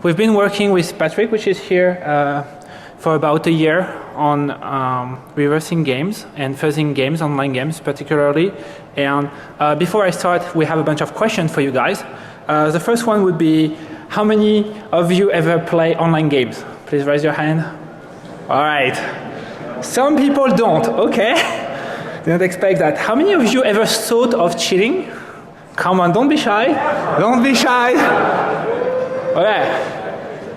We've been working with Patrick, which is here, for about a year on reversing games and fuzzing games, online games particularly. And before I start, we have a bunch of questions for you guys. The first one would be, how many of you ever play online games? Please raise your hand. All right. Some people don't, okay. Didn't expect that. How many of you ever thought of cheating? Come on, don't be shy. Don't be shy. Okay.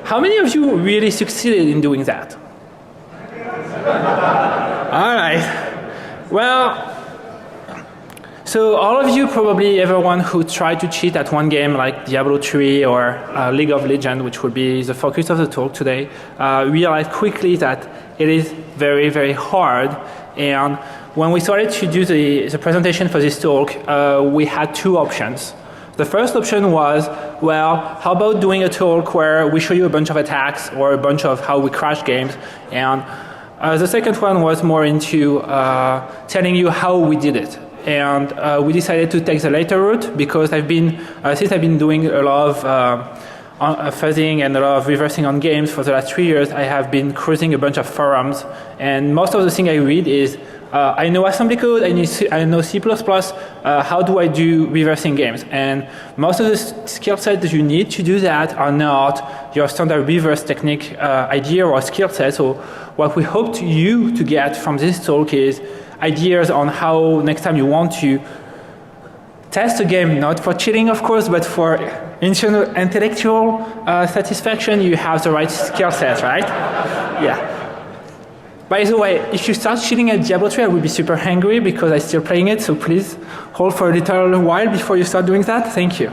How many of you really succeeded in doing that? All right. Well, so all of you probably everyone who tried to cheat at one game like Diablo 3 or League of Legends, which would be the focus of the talk today, realized quickly that it is very, very hard. And when we started to do the presentation for this talk, we had two options. The first option was, well, how about doing a talk where we show you a bunch of attacks or a bunch of how we crash games, and the second one was more into telling you how we did it. And we decided to take the later route because since I've been doing a lot of fuzzing and a lot of reversing on games for the last 3 years, I have been cruising a bunch of forums, and most of the thing I read is I know assembly code, I know C++, how do I do reversing games? And most of the skill sets that you need to do that are not your standard reverse technique idea or skill set. So what we hope you to get from this talk is ideas on how next time you want to test a game, not for cheating of course, but for intellectual satisfaction, you have the right skill set, right? Yeah. By the way, if you start cheating at Diablo 3, I will be super angry because I'm still playing it, so please hold for a little while before you start doing that. Thank you.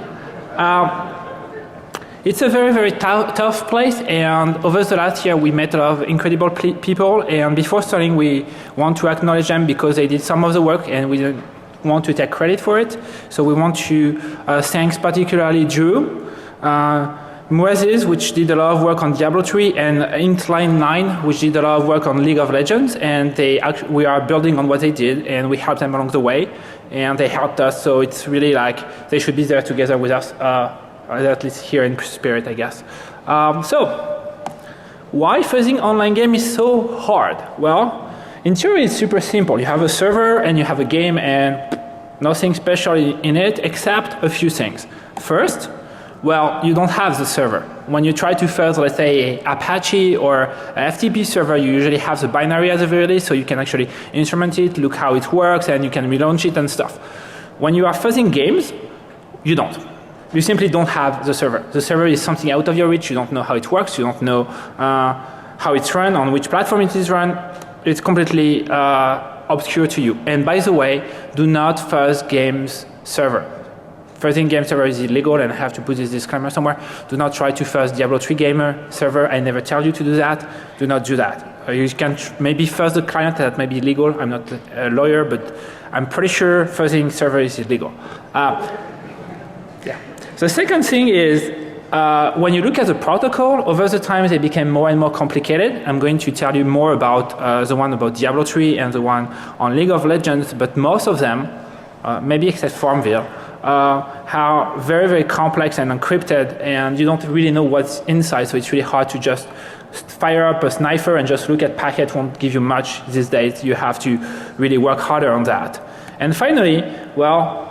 It's a very, very tough place, and over the last year we met a lot of incredible people, and before starting we want to acknowledge them because they did some of the work and we didn't want to take credit for it. So we want to thank particularly Drew, Muaziz, which did a lot of work on Diablo 3, and Intline9, which did a lot of work on League of Legends, and we are building on what they did, and we helped them along the way, and they helped us, so it's really like they should be there together with us, at least here in spirit, I guess. So, why fuzzing online game is so hard? Well, in theory it's super simple. You have a server and you have a game and nothing special in it except a few things. First, well, you don't have the server. When you try to fuzz, let's say, Apache or a FTP server, you usually have the binary at the very least, so you can actually instrument it, look how it works, and you can relaunch it and stuff. When you are fuzzing games, you don't. You simply don't have the server. The server is something out of your reach. You don't know how it works. You don't know how it's run, on which platform it is run. It's completely obscure to you. And by the way, do not fuzz games server. Fuzzing game server is illegal, and I have to put this disclaimer somewhere. Do not try to fuzz Diablo 3 gamer server. I never tell you to do that. Do not do that. You can maybe fuzz the client, that may be illegal. I'm not a lawyer, but I'm pretty sure fuzzing server is illegal. Yeah. The second thing is, when you look at the protocol, over the time they became more and more complicated. I'm going to tell you more about the one about Diablo 3 and the one on League of Legends, but most of them, maybe except Farmville, are very, very complex and encrypted, and you don't really know what's inside, so it's really hard to just fire up a sniper and just look at packet. Won't give you much these days. You have to really work harder on that. And finally, well,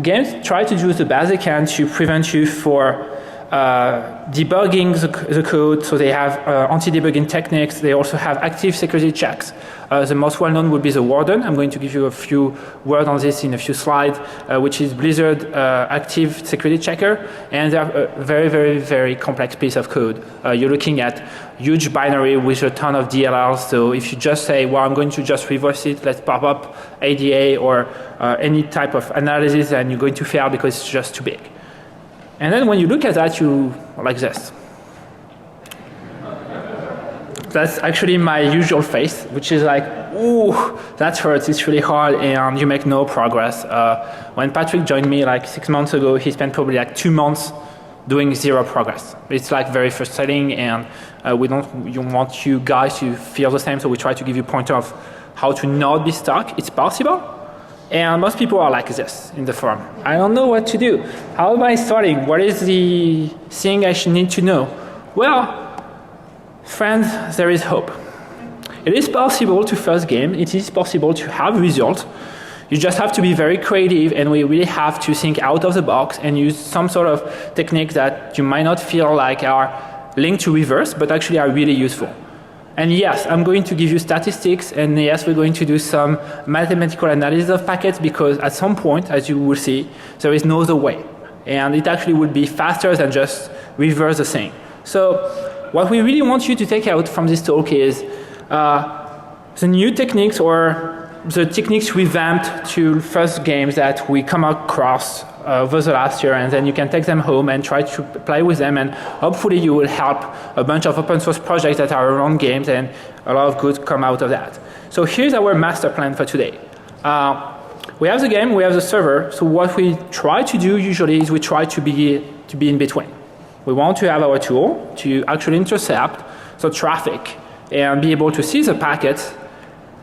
games try to do the best they can to prevent you for debugging the code, so they have anti-debugging techniques. They also have active security checks. The most well-known would be the Warden. I'm going to give you a few words on this in a few slides, which is Blizzard active security checker, and they're a very, very, very complex piece of code. You're looking at huge binary with a ton of DLLs, so if you just say, well, I'm going to just reverse it, let's pop up ADA or any type of analysis, and you're going to fail because it's just too big. And then when you look at that, you like this. That's actually my usual face, which is like, ooh, that hurts, it's really hard, and you make no progress. When Patrick joined me like 6 months ago, he spent probably like 2 months doing zero progress. It's like very frustrating, and we don't want you guys to feel the same, so we try to give you a pointer of how to not be stuck. It's possible, And most people are like this in the forum. I don't know what to do. How am I starting? What is the thing I should need to know? Well, friends, there is hope. It is possible to fuzz game. It is possible to have results. You just have to be very creative, and we really have to think out of the box and use some sort of technique that you might not feel like are linked to reverse, but actually are really useful. And yes, I'm going to give you statistics, and yes, we're going to do some mathematical analysis of packets, because at some point, as you will see, there is no other way. And it actually would be faster than just reverse the thing. So what we really want you to take out from this talk is the new techniques, or the techniques revamped to first games that we come across over the last year, and then you can take them home and try to play with them, and hopefully you will help a bunch of open source projects that are around games, and a lot of good come out of that. So here's our master plan for today. We have the game, we have the server, so what we try to do usually is we try to be in between. We want to have our tool to actually intercept the traffic and be able to see the packets.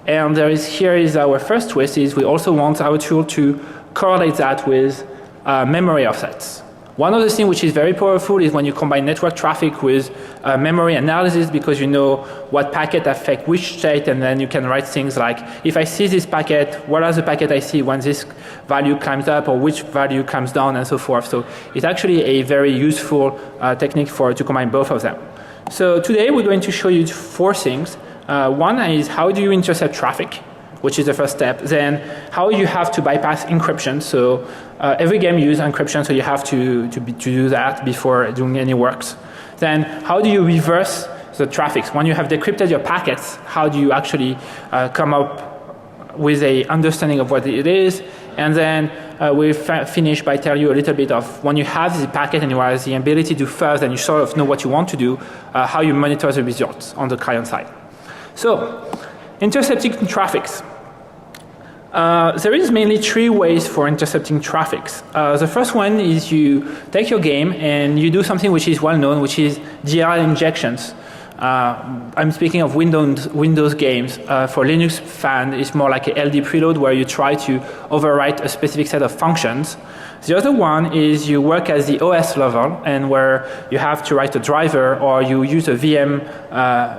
And here is our first twist, is we also want our tool to correlate that with memory offsets. One of the things which is very powerful is when you combine network traffic with memory analysis, because you know what packet affect which state, and then you can write things like, if I see this packet, what are the packet I see when this value climbs up, or which value comes down, and so forth. So it's actually a very useful technique to combine both of them. So today we're going to show you 4 things. One is how do you intercept traffic, which is the first step. Then how you have to bypass encryption. So every game uses encryption, so you have to do that before doing any works. Then how do you reverse the traffic? When you have decrypted your packets, how do you actually come up with a understanding of what it is? And then we'll finish by telling you a little bit of when you have the packet and you have the ability to fuzz and you sort of know what you want to do, how you monitor the results on the client side. So, intercepting traffics. There is mainly 3 ways for intercepting traffics. The first one is you take your game and you do something which is well known, which is DLL injections. I'm speaking of Windows games. For Linux fan, it's more like a LD preload, where you try to overwrite a specific set of functions. The other one is you work at the OS level, and where you have to write a driver, or you use a VM,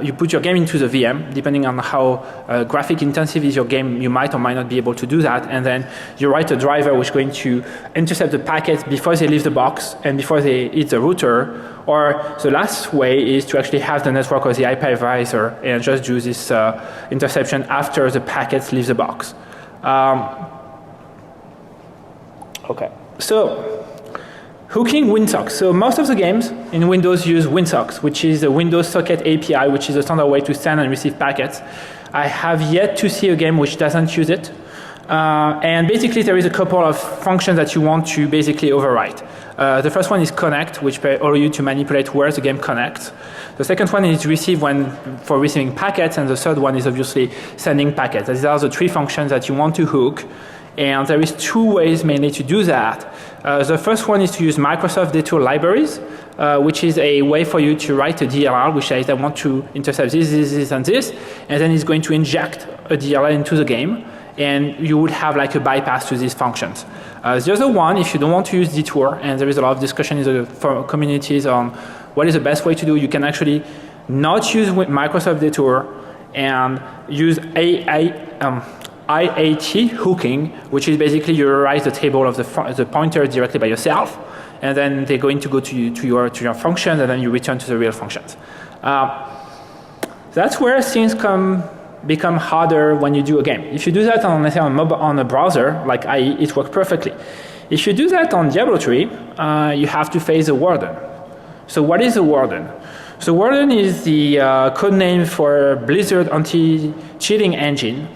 you put your game into the VM. Depending on how graphic intensive is your game, you might or might not be able to do that. And then you write a driver which is going to intercept the packets before they leave the box and before they hit the router. Or the last way is to actually have the network or the hypervisor and just do this interception after the packets leave the box. Okay. So, hooking WinSock. So most of the games in Windows use WinSock, which is a Windows Socket API, which is a standard way to send and receive packets. I have yet to see a game which doesn't use it. And basically there is a couple of functions that you want to basically overwrite. The first one is connect, which allow you to manipulate where the game connects. The second one is receive for receiving packets, and the third one is obviously sending packets. These are the 3 functions that you want to hook. And there is 2 ways mainly to do that. The first one is to use Microsoft Detour libraries, which is a way for you to write a DLL, which says I want to intercept this, and this, and then it's going to inject a DLL into the game, and you would have like a bypass to these functions. The other one, if you don't want to use Detour, and there is a lot of discussion in the communities on what is the best way to do, you can actually not use Microsoft Detour and use IAT hooking, which is basically you write the table of the pointer directly by yourself, and then they're going to go to your function, and then you return to the real functions. That's where things become harder when you do a game. If you do that on a browser like IE, it works perfectly. If you do that on Diablo 3, you have to face a warden. So what is a warden? So warden is the code name for Blizzard anti-cheating engine.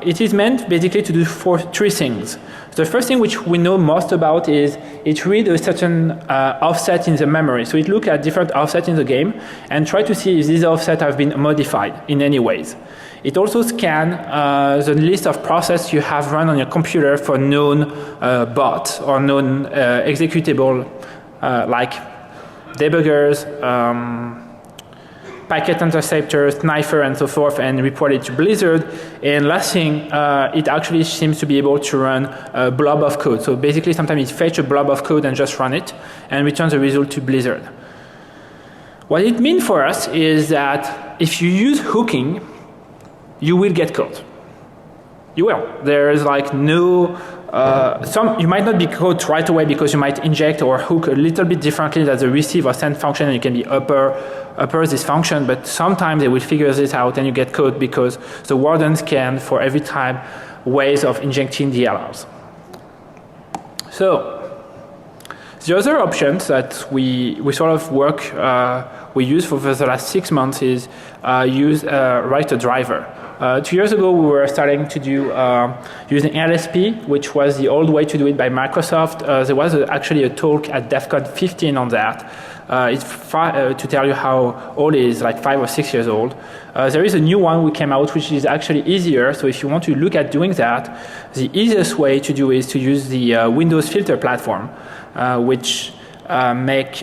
It is meant basically to do 3 things. The first thing which we know most about is it reads a certain offset in the memory. So it looks at different offsets in the game and try to see if these offsets have been modified in any ways. It also scans the list of processes you have run on your computer for known bots or known executable like debuggers, packet interceptor, sniffer, and so forth, and report it to Blizzard. And last thing, it actually seems to be able to run a blob of code. So basically, sometimes it fetches a blob of code and just run it, and returns the result to Blizzard. What it means for us is that if you use hooking, you will get caught. You will. There is like no, you might not be caught right away because you might inject or hook a little bit differently than the receive or send function, and you can be upper this function, but sometimes they will figure this out and you get caught because the wardens can, for every time, ways of injecting DLRs. So, the other options that we sort of we use for the last 6 months is write a driver. 2 years ago, we were starting to do using LSP, which was the old way to do it by Microsoft. There was actually a talk at Defcon 15 on that. It's to tell you how old it is, like 5 or 6 years old. There is a new one we came out, which is actually easier. So if you want to look at doing that, the easiest way to do is to use the Windows filter platform, which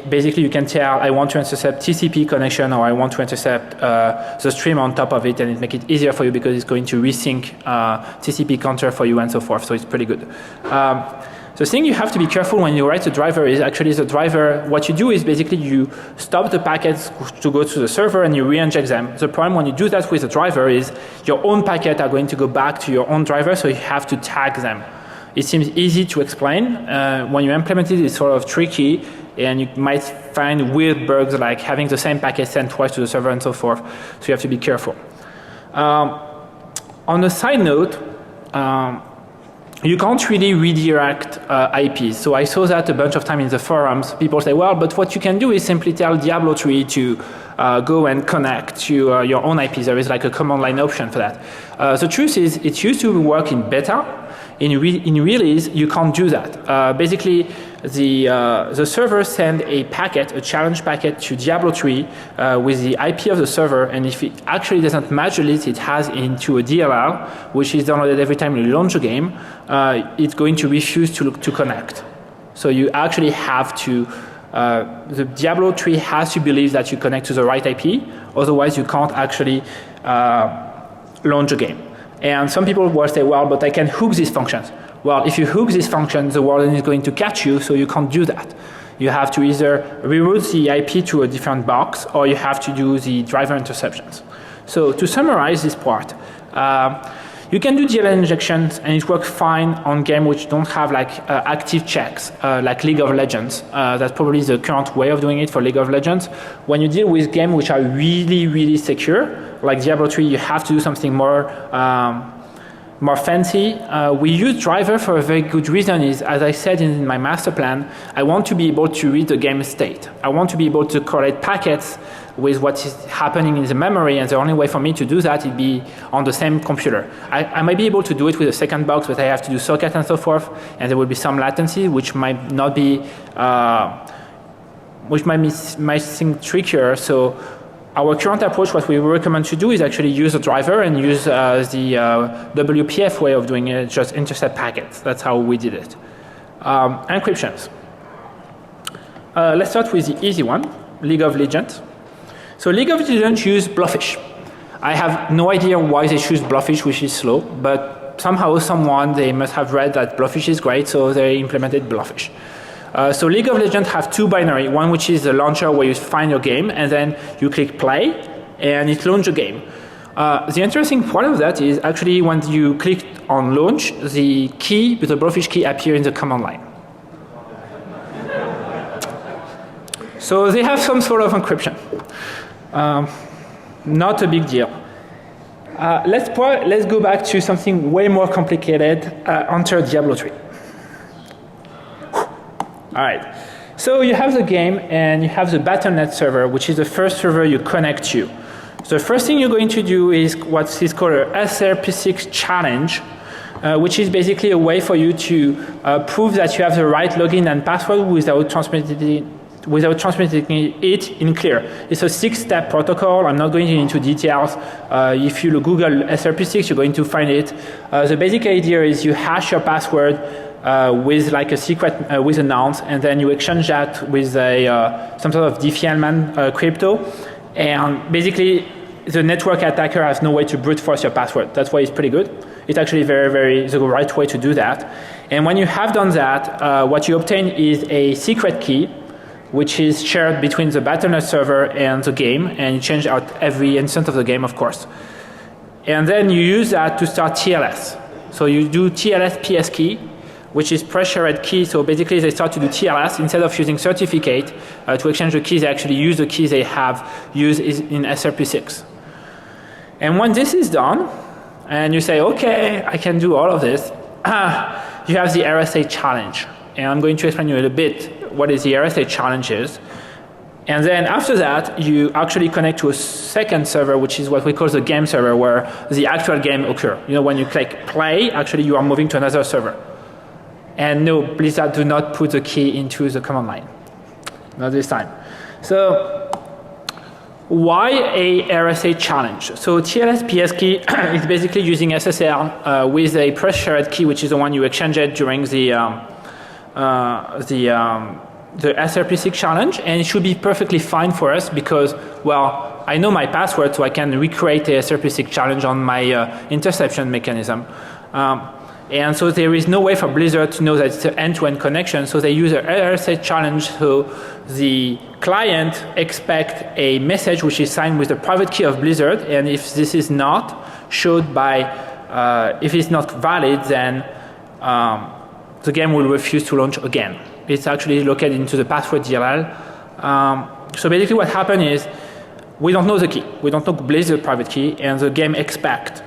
basically you can tell I want to intercept TCP connection or I want to intercept the stream on top of it, and it makes it easier for you because it's going to resync TCP counter for you and so forth. So it's pretty good. The thing you have to be careful when you write a driver is actually the driver, what you do is basically you stop the packets to go to the server and you re-inject them. The problem when you do that with a driver is your own packets are going to go back to your own driver, so you have to tag them. It seems easy to explain. When you implement it, it's sort of tricky, and you might find weird bugs like having the same packet sent twice to the server and so forth. So you have to be careful. On a side note, you can't really redirect IPs. So I saw that a bunch of times in the forums. People say, well, but what you can do is simply tell Diablo 3 to go and connect to your own IPs. There is like a command line option for that. The truth is, it used to work in beta. In release, you can't do that. Basically, the server sends a packet, a challenge packet to Diablo 3 with the IP of the server, and if it actually doesn't match the list it has into a DLR, which is downloaded every time you launch a game, it's going to refuse to connect. So you actually have to, the Diablo 3 has to believe that you connect to the right IP, otherwise you can't actually launch a game. And some people will say, well, but I can hook these functions. Well, if you hook these functions, the warden is going to catch you, so you can't do that. You have to either reroute the IP to a different box, or you have to do the driver interceptions. So to summarize this part, you can do DLL injections, and it works fine on games which don't have like active checks, like League of Legends. That's probably the current way of doing it for League of Legends. When you deal with games which are really, really secure, like Diablo 3, you have to do something more fancy. We use driver for a very good reason is, as I said in my master plan, I want to be able to read the game state. I want to be able to correlate packets with what is happening in the memory, and the only way for me to do that is be on the same computer. I might be able to do it with a second box, but I have to do socket and so forth, and there will be some latency, which might not be, might seem trickier. So our current approach, what we recommend to do is actually use a driver and use the WPF way of doing it, just intercept packets. That's how we did it. Encryptions. Let's start with the easy one, League of Legends. So League of Legends use Blowfish. I have no idea why they choose Blowfish, which is slow, but somehow they must have read that Blowfish is great, so they implemented Blowfish. So League of Legends have two binary, one which is the launcher where you find your game, and then you click play, and it launches a game. The interesting part of that is actually when you click on launch, the key, the Blowfish key appears in the command line. So they have some sort of encryption. Not a big deal. Let's go back to something way more complicated, enter Diablo 3. All right, so you have the game and you have the Battle.net server, which is the first server you connect to. So the first thing you're going to do is what is called a SRP6 challenge, which is basically a way for you to prove that you have the right login and password without transmitting it in clear. It's a 6-step protocol. I'm not going into details. If you Google SRP6, you're going to find it. The basic idea is you hash your password with like a secret with a nonce, and then you exchange that with some sort of Diffie-Hellman crypto, And basically, the network attacker has no way to brute force your password. That's why it's pretty good. It's actually the right way to do that. And when you have done that, what you obtain is a secret key, which is shared between the Battle.net server and the game, and you change out every instant of the game, of course. And then you use that to start TLS. So you do TLS PS key, which is pressure-read key. So basically, they start to do TLS. Instead of using certificate to exchange the keys, they actually use the keys they have used in SRP6. And when this is done, and you say, OK, I can do all of this, you have the RSA challenge. And I'm going to explain you a little bit what is the RSA challenge is. And then after that, you actually connect to a second server, which is what we call the game server, where the actual game occurs. You know, when you click play, actually you are moving to another server. And no, Blizzard do not put the key into the command line. Not this time. So why a RSA challenge? So TLS PS key is basically using SSL with a pressure-read key, which is the one you exchanged during the SRP6 challenge, and it should be perfectly fine for us because, well, I know my password, so I can recreate the SRP6 challenge on my interception mechanism. And so there is no way for Blizzard to know that it's an end-to-end connection, so they use a RSA challenge, so the client expects a message which is signed with the private key of Blizzard, and if this is not showed by, if it's not valid, then the game will refuse to launch again. It's actually located into the password DLL. So basically what happened is we don't know the key. We don't know Blizzard's private key, and the game expects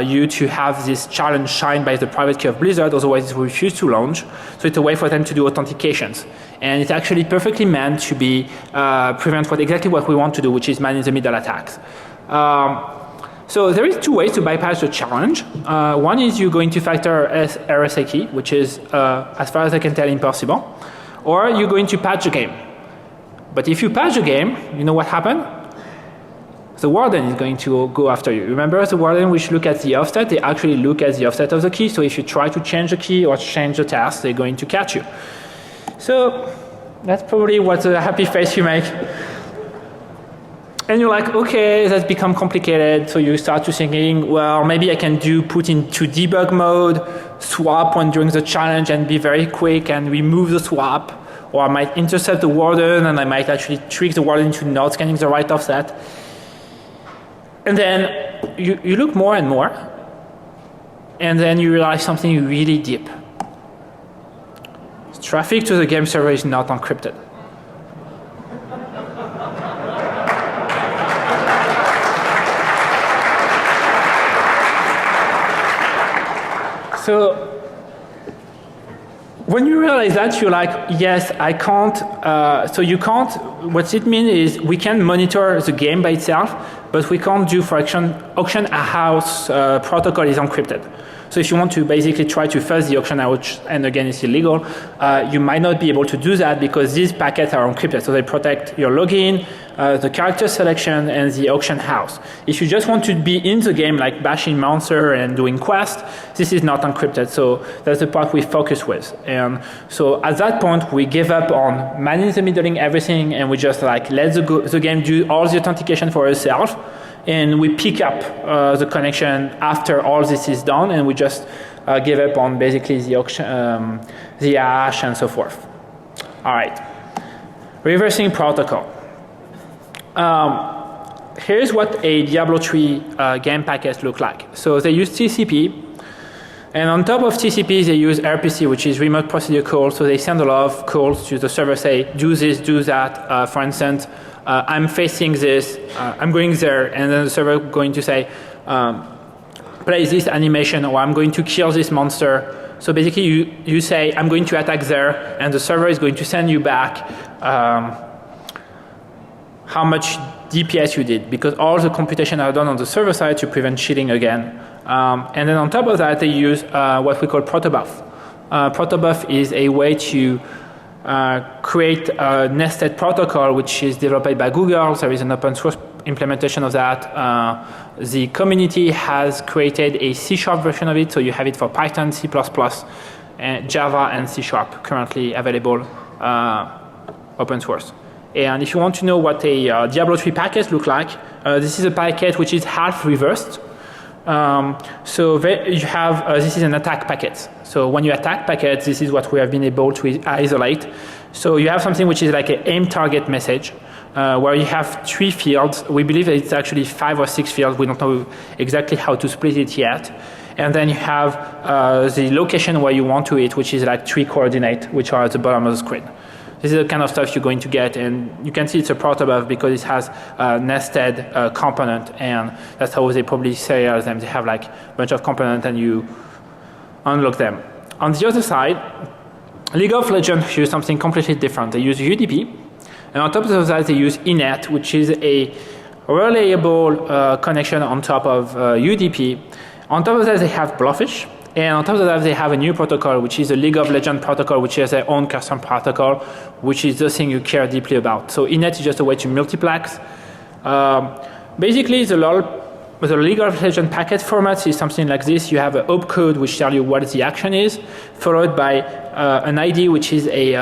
you to have this challenge signed by the private key of Blizzard, otherwise it will refuse to launch. So it's a way for them to do authentications. And it's actually perfectly meant to be prevent exactly what we want to do, which is man-in-the-middle attacks. So there is two ways to bypass the challenge. One is you're going to factor RSA key, which is, as far as I can tell, impossible. Or you're going to patch the game. But if you patch the game, you know what happened? The warden is going to go after you. Remember the warden which look at the offset? They actually look at the offset of the key. So if you try to change the key or change the task, they're going to catch you. So that's probably what a happy face you make. And you're like, okay, that's become complicated. So you start to thinking, well, maybe I can put into debug mode, swap when during the challenge and be very quick and remove the swap. Or I might intercept the warden and I might actually trick the warden into not scanning the right offset. And then you look more and more, and then you realize something really deep. Traffic to the game server is not encrypted. So when you realize that, you're like, yes, I can't. So you can't. What it means is we can monitor the game by itself, but we can't do for auction house protocol is encrypted. So if you want to basically try to fuzz the auction house, and again it's illegal, you might not be able to do that because these packets are encrypted. So they protect your login, the character selection, and the auction house. If you just want to be in the game like bashing monster and doing quests, this is not encrypted. So that's the part we focus with. And so at that point, we give up on man-in-the-middling everything, and we just like let the game do all the authentication for itself. And we pick up the connection after all this is done, and we just give up on basically the auction, the hash, and so forth. All right. Reversing protocol. Here's what a Diablo 3 game packet looks like. So they use TCP, and on top of TCP, they use RPC, which is remote procedure call. So they send a lot of calls to the server, say, do this, do that. For instance, I'm facing this, I'm going there, and then the server going to say, play this animation, or I'm going to kill this monster. So basically, you say, I'm going to attack there, and the server is going to send you back how much DPS you did, because all the computation are done on the server side to prevent cheating again. And then on top of that, they use what we call protobuf. Protobuf is a way to create a nested protocol, which is developed by Google. There is an open source implementation of that. The community has created a C# version of it, so you have it for Python, C++, and Java, and C# currently available open source. And if you want to know what a Diablo 3 packet looks like, this is a packet which is half reversed. So you have, this is an attack packet. So when you attack packets, this is what we have been able to isolate. So you have something which is like an aim target message, where you have 3 fields. We believe that it's actually 5 or 6 fields. We don't know exactly how to split it yet. And then you have the location where you want to hit, which is like 3 coordinates, which are at the bottom of the screen. This is the kind of stuff you're going to get, and you can see it's a protobuf because it has a nested component, and that's how they probably serialize them. They have like a bunch of components, and you unlock them. On the other side, League of Legends use something completely different. They use UDP, and on top of that, they use INET, which is a reliable connection on top of UDP. On top of that, they have Blowfish. And on top of that, they have a new protocol, which is a League of Legends protocol, which has their own custom protocol, which is the thing you care deeply about. So INET is just a way to multiplex. Basically, the League of Legends packet format is something like this. You have an opcode, which tells you what the action is, followed by an ID, which is a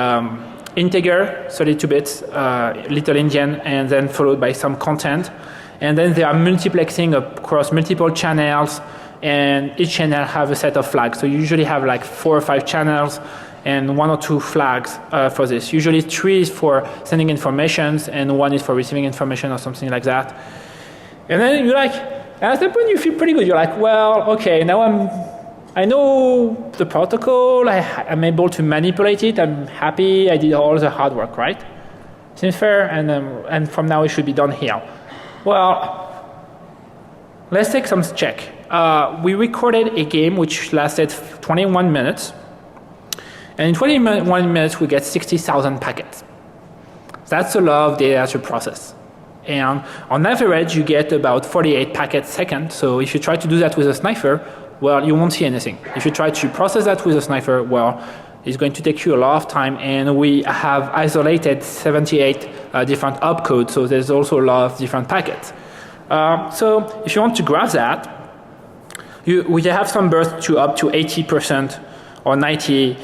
integer, 32 bits, little Indian, and then followed by some content. And then they are multiplexing across multiple channels, and each channel have a set of flags. So you usually have like 4 or 5 channels and 1 or 2 flags for this. Usually 3 is for sending informations and 1 is for receiving information or something like that. And then you're like, at that point you feel pretty good. You're like, well, okay, now I know the protocol, I'm able to manipulate it, I'm happy, I did all the hard work, right? Seems fair, and from now it should be done here. Well, let's take some check. We recorded a game which lasted 21 minutes. And in 21 minutes, we get 60,000 packets. That's a lot of data to process. And on average, you get about 48 packets a second. So if you try to do that with a sniper, well, you won't see anything. If you try to process that with a sniper, well, it's going to take you a lot of time. And we have isolated 78 different opcodes. So there's also a lot of different packets. So if you want to graph that, we have some bursts to up to 80% or 90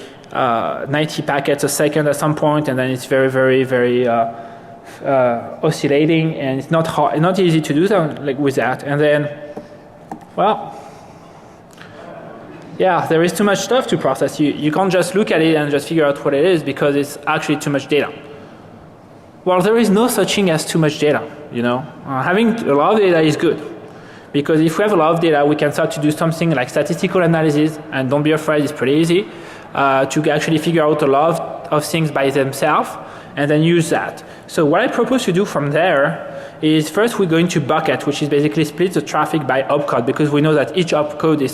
packets a second at some point, and then it's very, very, very oscillating, and it's not hard, not easy to do that like with that. And then, well, yeah, there is too much stuff to process. You can't just look at it and just figure out what it is because it's actually too much data. Well, there is no such thing as too much data. You know, having a lot of data is good. Because if we have a lot of data, we can start to do something like statistical analysis, and don't be afraid, it's pretty easy, to actually figure out a lot of things by themselves, and then use that. So what I propose to do from there is first we're going to bucket, which is basically split the traffic by opcode, because we know that each opcode is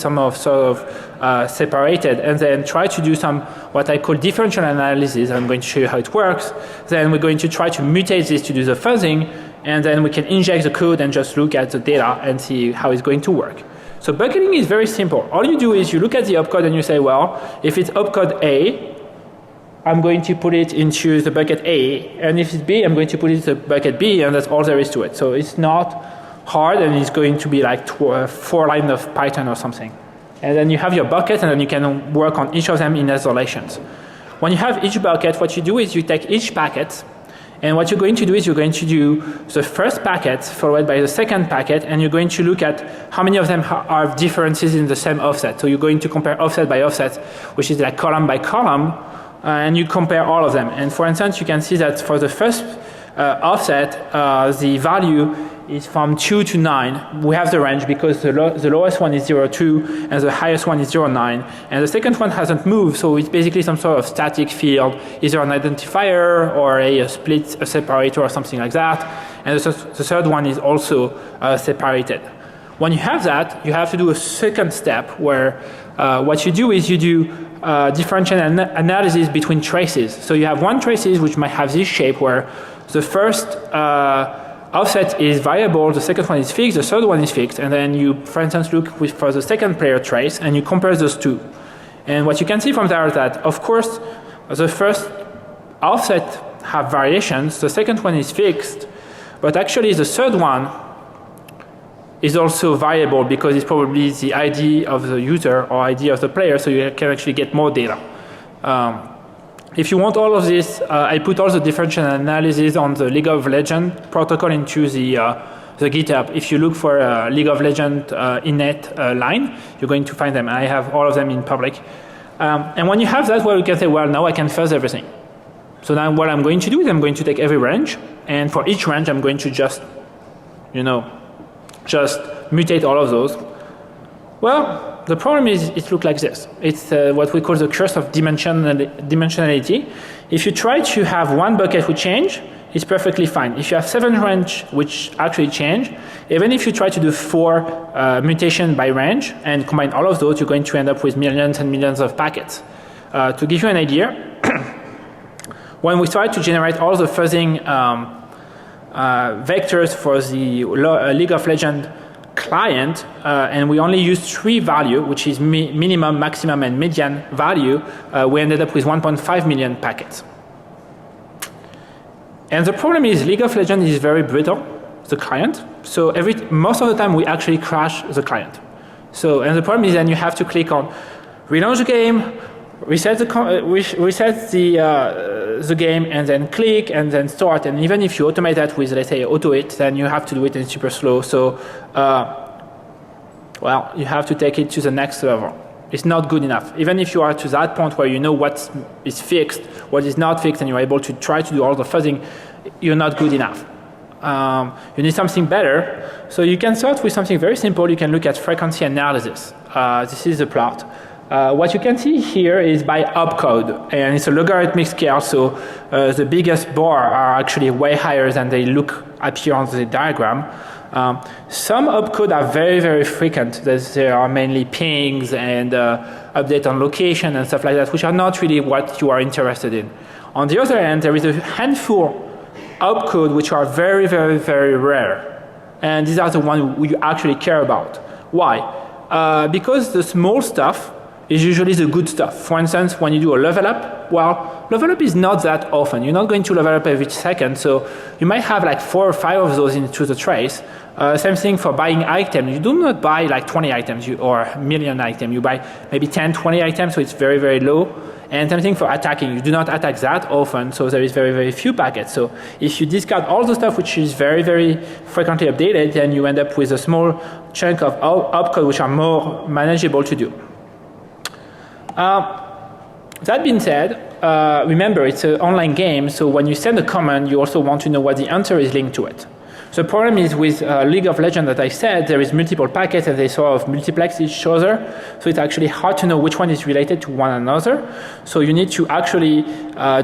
separated, and then try to do some what I call differential analysis. I'm going to show you how it works. Then we're going to try to mutate this to do the fuzzing, and then we can inject the code and just look at the data and see how it's going to work. So bucketing is very simple. All you do is you look at the opcode and you say, well, if it's opcode A, I'm going to put it into the bucket A, and if it's B, I'm going to put it into the bucket B, and that's all there is to it. So it's not hard, and it's going to be like 4 lines of Python or something. And then you have your bucket, and then you can work on each of them in isolations. When you have each bucket, what you do is you take each packet, and what you're going to do is you're going to do the first packet followed by the second packet, and you're going to look at how many of them are differences in the same offset. So you're going to compare offset by offset, which is like column by column, and you compare all of them. And for instance, you can see that for the first offset, the value is from 2 to 9. We have the range because the lowest one is 0.2 and the highest one is 0.9. And the second one hasn't moved, so it's basically some sort of static field, either an identifier or a separator or something like that. And the third one is also separated. When you have that, you have to do a second step where what you do is you do differential analysis between traces. So you have one traces which might have this shape where the first offset is variable, the second one is fixed, the third one is fixed, and then you, for instance, look for the second player trace and you compare those two. And what you can see from there is that, of course, the first offset have variations, the second one is fixed, but actually the third one is also variable because it's probably the ID of the user or ID of the player, so you can actually get more data. If you want all of this, I put all the differential analysis on the League of Legends protocol into the GitHub. If you look for League of Legends init line, you're going to find them. I have all of them in public. And when you have that, well, you can say, well, now I can fuzz everything. So now what I'm going to do is I'm going to take every range, and for each range, I'm going to just mutate all of those. Well, the problem is it looks like this. It's what we call the curse of dimensionality. If you try to have one bucket which change, it's perfectly fine. If you have 7 range which actually change, even if you try to do 4 mutation by range and combine all of those, you're going to end up with millions and millions of packets. To give you an idea, when we try to generate all the fuzzing vectors for the League of Legends client, and we only use 3 value, which is minimum, maximum, and median value, we ended up with 1.5 million packets. And the problem is League of Legends is very brittle, the client. So most of the time we actually crash the client. So, and the problem is then you have to click on relaunch the game, reset the game, and then click and then start. And even if you automate that with, let's say, auto it, then you have to do it in super slow. So, well, you have to take it to the next level. It's not good enough. Even if you are to that point where you know what is fixed, what is not fixed, and you're able to try to do all the fuzzing, you're not good enough. You need something better. So you can start with something very simple. You can look at frequency analysis. This is the plot. What you can see here is by opcode, and it's a logarithmic scale, so the biggest bar are actually way higher than they appear on the diagram. Some opcode are very, very frequent. There are mainly pings and update on location and stuff like that, which are not really what you are interested in. On the other hand, there is a handful opcode which are very, very, very rare. And these are the ones we actually care about. Why? Because the small stuff is usually the good stuff. For instance, when you do a level up, well, level up is not that often. You're not going to level up every second, so you might have like 4 or 5 of those into the trace. Same thing for buying items. You do not buy like 20 items or a million items. You buy maybe 10, 20 items, so it's very, very low. And same thing for attacking. You do not attack that often, so there is very, very few packets. So if you discard all the stuff which is very, very frequently updated, then you end up with a small chunk of opcode which are more manageable to do. That being said, remember it's an online game, so when you send a command, you also want to know what the answer is linked to it. The problem is with League of Legends that I said, there is multiple packets and they sort of multiplex each other, so it's actually hard to know which one is related to one another. So you need to actually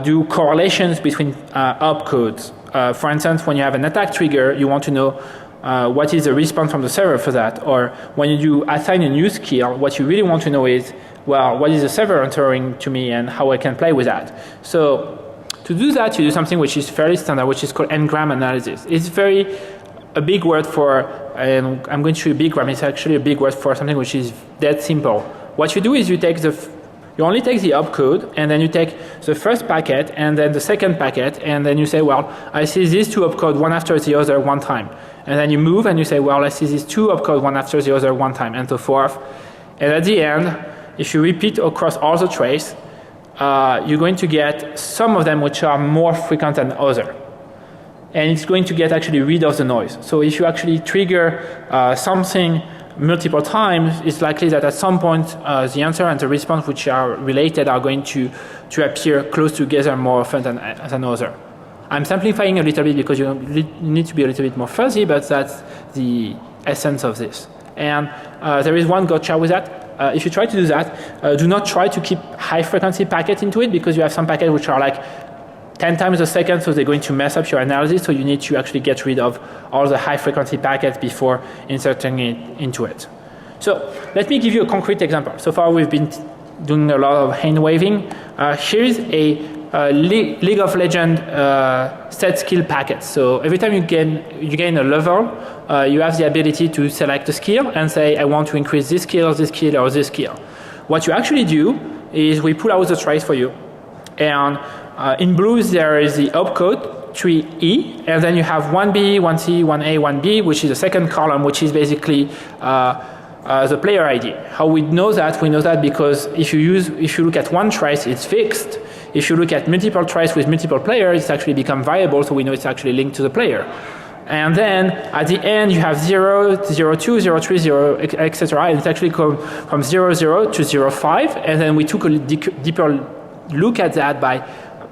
do correlations between opcodes. For instance, when you have an attack trigger, you want to know what is the response from the server for that, or when you do assign a new skill, what you really want to know is, well, what is the server entering to me and how I can play with that. So to do that, you do something which is fairly standard, which is called n-gram analysis. It's a big word for, and I'm going to show you big-gram, it's actually a big word for something which is dead simple. What you do is you only take the opcode, and then you take the first packet, and then the second packet, and then you say, well, I see these 2 opcodes one after the other one time. And then you move and you say, well, I see these 2 opcodes one after the other one time, and so forth. And at the end, if you repeat across all the trace, you're going to get some of them which are more frequent than others. And it's going to get actually rid of the noise. So if you actually trigger something multiple times, it's likely that at some point the answer and the response which are related are going to appear close together more often than others. I'm simplifying a little bit because you need to be a little bit more fuzzy, but that's the essence of this. And there is one gotcha with that. If you try to do that, do not try to keep high frequency packets into it, because you have some packets which are like 10 times a second, so they're going to mess up your analysis, so you need to actually get rid of all the high frequency packets before inserting it into it. So let me give you a concrete example. So far we've been doing a lot of hand waving. Here's a League of Legends set skill packet. So every time you gain a level, you have the ability to select a skill and say, I want to increase this skill, or this skill. What you actually do is we pull out the trace for you. And in blue, there is the opcode, 3E, and then you have 1B, 1C, 1A, 1B, which is the second column, which is basically the player ID. How we know that? We know that because if you look at one trace, it's fixed. if you look at multiple trace with multiple players, it's actually become variable, so we know it's actually linked to the player. And then at the end, you have 0, 0, 2, 0, 3, 0, etc. And it's actually come from 0, 0 to 0, 5. And then we took a deeper look at that by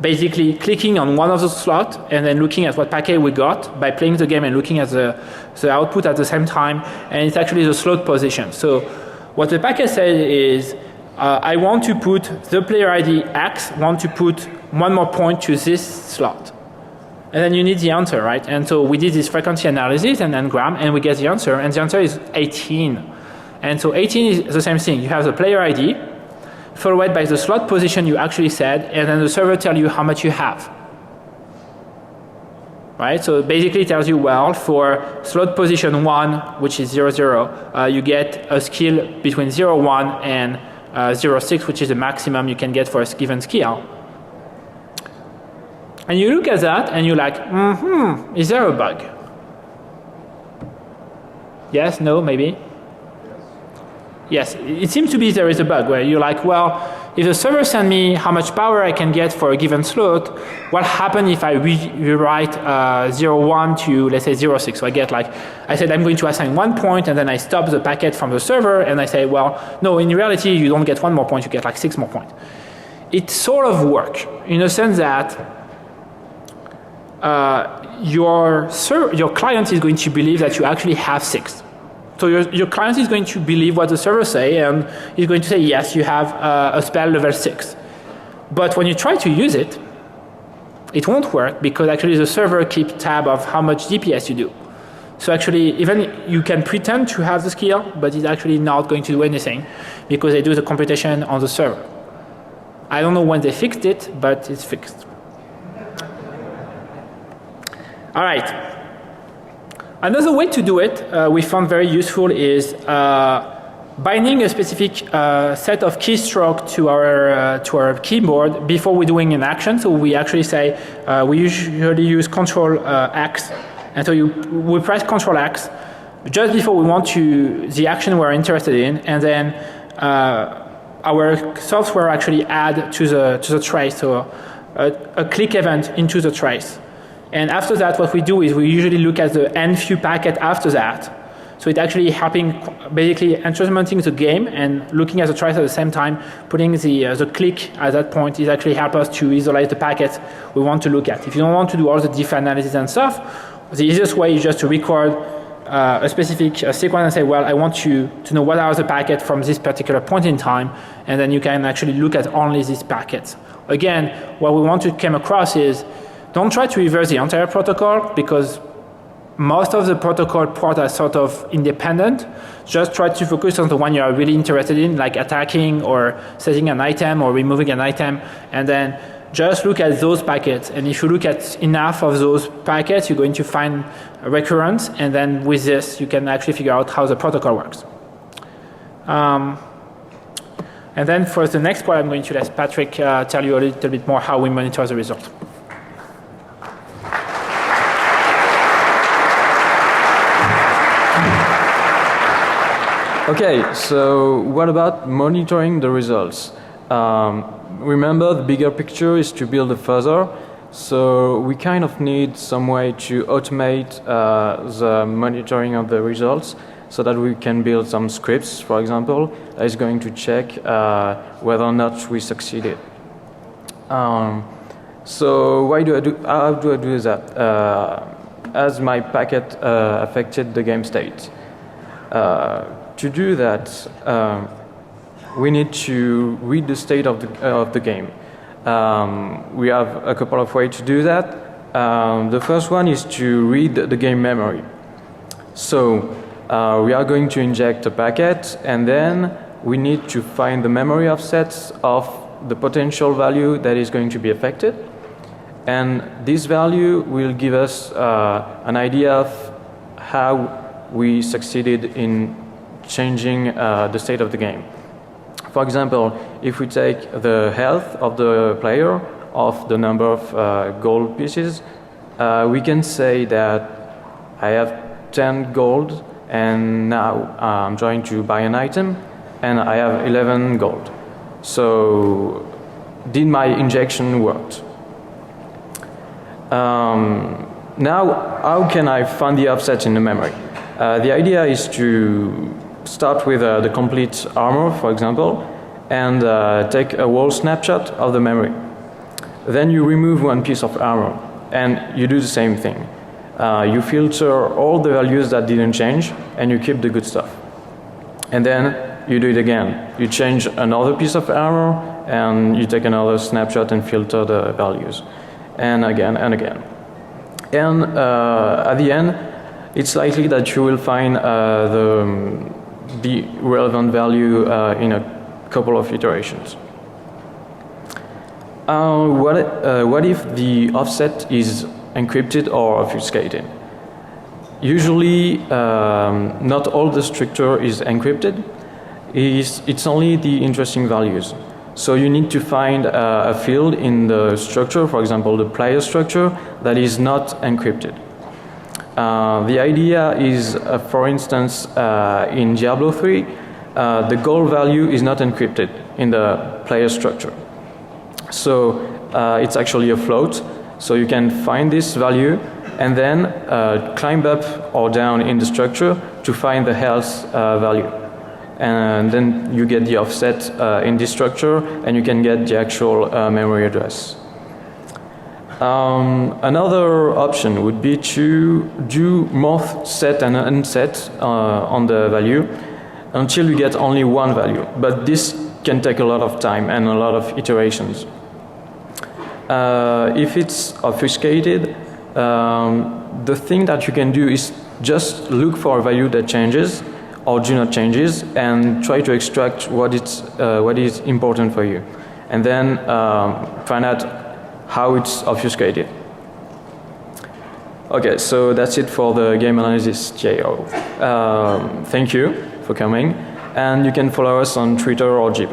basically clicking on one of those slots and then looking at what packet we got by playing the game and looking at the output at the same time. And it's actually the slot position. So what the packet says is, I want to put the player ID X, want to put one more point to this slot. And then you need the answer, right? And so we did this frequency analysis and then gram, and we get the answer, and the answer is 18. And so 18 is the same thing. You have the player ID, followed by the slot position you actually said, and then the server tells you how much you have. Right? So basically it tells you, well, for slot position 1, which is 0, 0, you get a skill between 0, 1 and 0, 6, which is the maximum you can get for a given skill. And you look at that and you're like, is there a bug? Yes, no, maybe? Yes, it seems to be there is a bug where you're like, well, if the server sends me how much power I can get for a given slot, what happens if I rewrite 0, 1 to, let's say, 0, 6? So I get like, I said I'm going to assign 1 point, and then I stop the packet from the server, and I say, well, no, in reality, you don't get 1 more point, you get like 6 more points. It sort of works in the sense that your client is going to believe that you actually have 6. So your client is going to believe what the server say, and he's going to say, yes, you have a spell level 6. But when you try to use it, it won't work because actually the server keeps tab of how much DPS you do. So actually, even you can pretend to have the skill, but it's actually not going to do anything because they do the computation on the server. I don't know when they fixed it, but it's fixed. All right. Another way to do it we found very useful is binding a specific set of keystroke to our keyboard before we're doing an action. So we actually say we usually use Control X, and so we press Control X just before we want to the action we're interested in, and then our software actually add to the trace, so a click event into the trace. And after that, what we do is we usually look at the end few packet after that. So it's actually helping, basically instrumenting the game and looking at the trace at the same time, putting the click at that point is actually help us to isolate the packets we want to look at. If you don't want to do all the diff analysis and stuff, the easiest way is just to record a specific sequence and say, well, I want you to know what are the packets from this particular point in time, and then you can actually look at only these packets. Again, what we want to come across is, don't try to reverse the entire protocol because most of the protocol parts are sort of independent. Just try to focus on the one you are really interested in, like attacking or setting an item or removing an item, and then just look at those packets. And if you look at enough of those packets, you're going to find a recurrence, and then with this, you can actually figure out how the protocol works. And then for the next part, I'm going to let Patrick tell you a little bit more how we monitor the result. Okay, so what about monitoring the results? Remember, the bigger picture is to build a fuzzer, so we kind of need some way to automate the monitoring of the results so that we can build some scripts, for example, that is going to check whether or not we succeeded. So how do I do that? As my packet affected the game state. To do that, we need to read the state of the game. We have a couple of ways to do that. The first one is to read the game memory. So we are going to inject a packet, and then we need to find the memory offsets of the potential value that is going to be affected. And this value will give us an idea of how we succeeded in changing the state of the game. For example, if we take the health of the player of the number of gold pieces, we can say that I have 10 gold and now I'm trying to buy an item and I have 11 gold. So did my injection work? Now, how can I find the offset in the memory? The idea is to start with the complete armor, for example, and take a whole snapshot of the memory. Then you remove one piece of armor, and you do the same thing. You filter all the values that didn't change, and you keep the good stuff. And then you do it again. You change another piece of armor, and you take another snapshot and filter the values. And again, and again. And at the end, it's likely that you will find the relevant value in a couple of iterations. What if the offset is encrypted or obfuscated? Usually, not all the structure is encrypted. It's only the interesting values. So you need to find a field in the structure, for example, the player structure, that is not encrypted. The idea is, for instance, in Diablo 3, the gold value is not encrypted in the player structure. So it's actually a float. So you can find this value and then climb up or down in the structure to find the health value. And then you get the offset in this structure, and you can get the actual memory address. Another option would be to do both set and unset on the value until you get only one value. But this can take a lot of time and a lot of iterations. If it's obfuscated, the thing that you can do is just look for a value that changes or do not changes, and try to extract what is important for you, and then find out how it's obfuscated. Okay, so that's it for the game analysis TAO. Thank you for coming, and you can follow us on Twitter or G+.